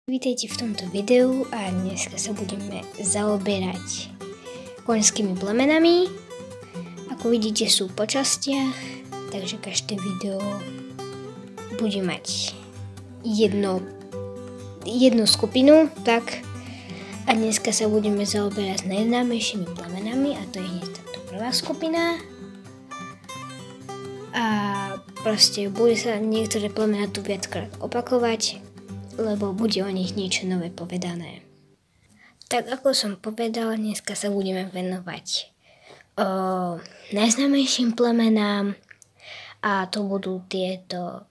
Vítejte v tomto videu a dneska sa budeme zaoberať koňskými plemenami. Ako vidíte, sú po častiach, takže každé video bude mať jednu skupinu, tak. A dneska sa budeme zaoberať s najznámejšími plemenami a to je hneď táto prvá skupina. A proste bude sa niektoré plemená tu viackrát opakovať, lebo bude o nich niečo nové povedané. Tak ako som povedala, dneska sa budeme venovať najznámejším plemenám a to budú tieto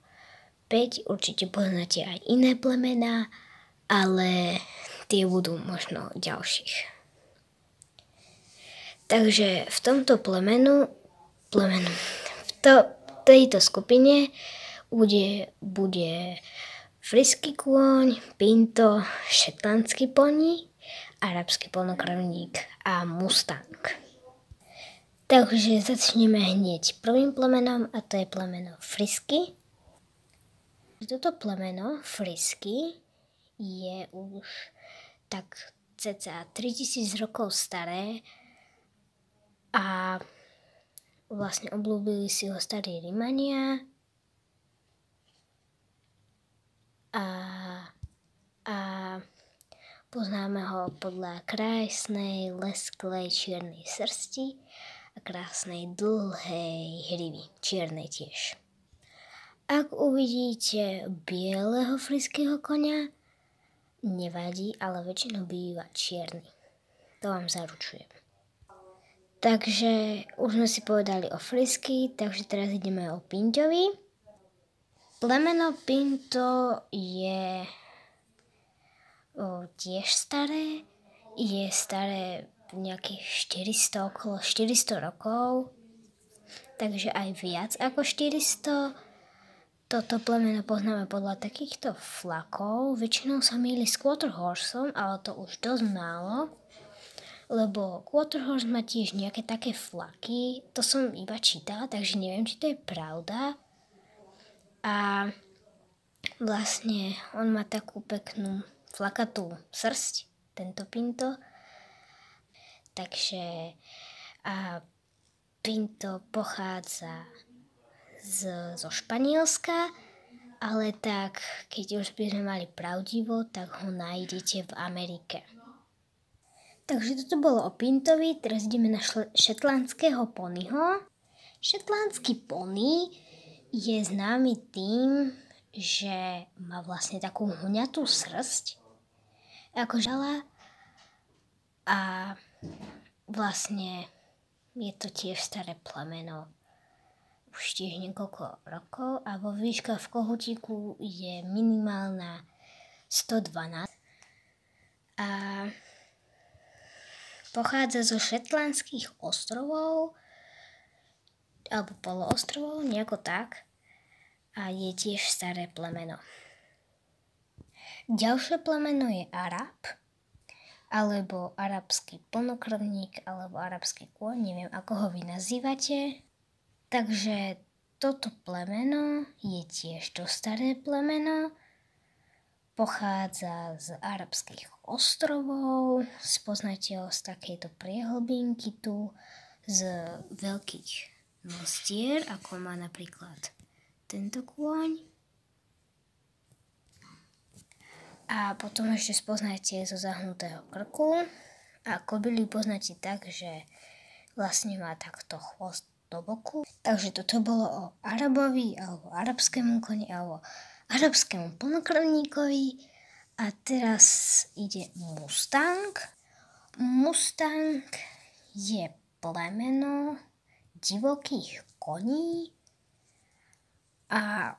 5, určite poznáte aj iné plemená, ale tie budú možno ďalších. Takže v tomto tejto skupine bude frísky kôň, pinto, šetlandský poni, arabský plnokrvník a mustang. Takže začneme hneď prvým plemenom a to je plemeno frísky. Toto plemeno frísky je už tak cca 3000 rokov staré a vlastne obľúbili si ho starí Rimania a poznáme ho podľa krásnej, lesklej, čiernej srsti a krásnej, dlhej hrivy, čiernej tiež. Ak uvidíte bieleho frískeho koňa, nevadí, ale väčšinou býva čierny. To vám zaručujem. Takže už sme si povedali o frísky, takže teraz ideme o pinťovi. Plemeno pinto je tiež staré, je staré nejakých 400, okolo 400 rokov, takže aj viac ako 400. Toto plemeno poznáme podľa takýchto flakov, väčšinou sa mýli s quarter horseom, ale to už dosť málo, lebo quarter horse má tiež nejaké také flaky, to som iba čítala, takže neviem, či to je pravda. A vlastne on má takú peknú flakatú srst, tento pinto. Takže pinto pochádza zo Španielska, ale tak, keď už by sme mali pravdivo, tak ho nájdete v Amerike. Takže toto bolo o pintovi, teraz ideme na šetlandského ponyho. Šetlandský pony je známy tým, že má vlastne takú huňatú srsť ako žala a vlastne je to tiež staré plemeno už tiež niekoľko rokov a vo výška v kohutíku je minimálna 112 a pochádza zo Šetlandských ostrovov alebo poloostrovov, nejako tak. A je tiež staré plemeno. Ďalšie plemeno je Arab, alebo arabský plnokrvník, alebo arabský kôň, neviem ako ho vy nazývate. Takže toto plemeno je tiež to staré plemeno. Pochádza z arabských ostrovov, spoznáte ho z takejto priehlbinky tu, z veľkých nostier, ako má napríklad tento kôň. A potom ešte spoznáte zo zahnutého krku. A kobily poznáte tak, že vlastne má takto chvost do boku. Takže toto bolo o Arabovi, alebo arabskému koni, alebo arabskému plnokrvníkovi. A teraz ide mustang. Mustang je plemeno divokých koní a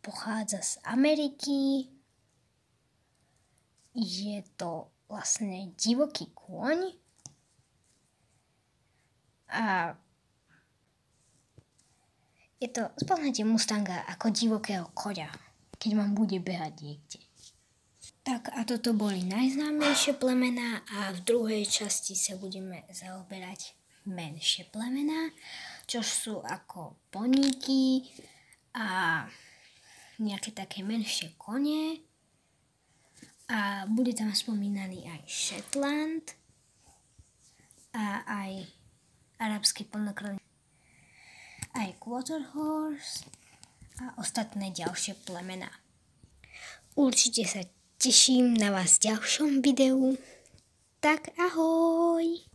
pochádza z Ameriky. Je to vlastne divoký kôň a spoznáte mustanga ako divokého koňa, keď vám bude behať niekde. Tak a toto boli najznámejšie plemená a v druhej časti sa budeme zaoberať menšie plemená, čo sú ako poníky a nejaké také menšie kone A bude tam spomínaný aj Shetland a aj arabský plnokrvný, aj Quarter Horse a ostatné ďalšie plemená. Určite sa teším na vás v ďalšom videu. Tak ahoj!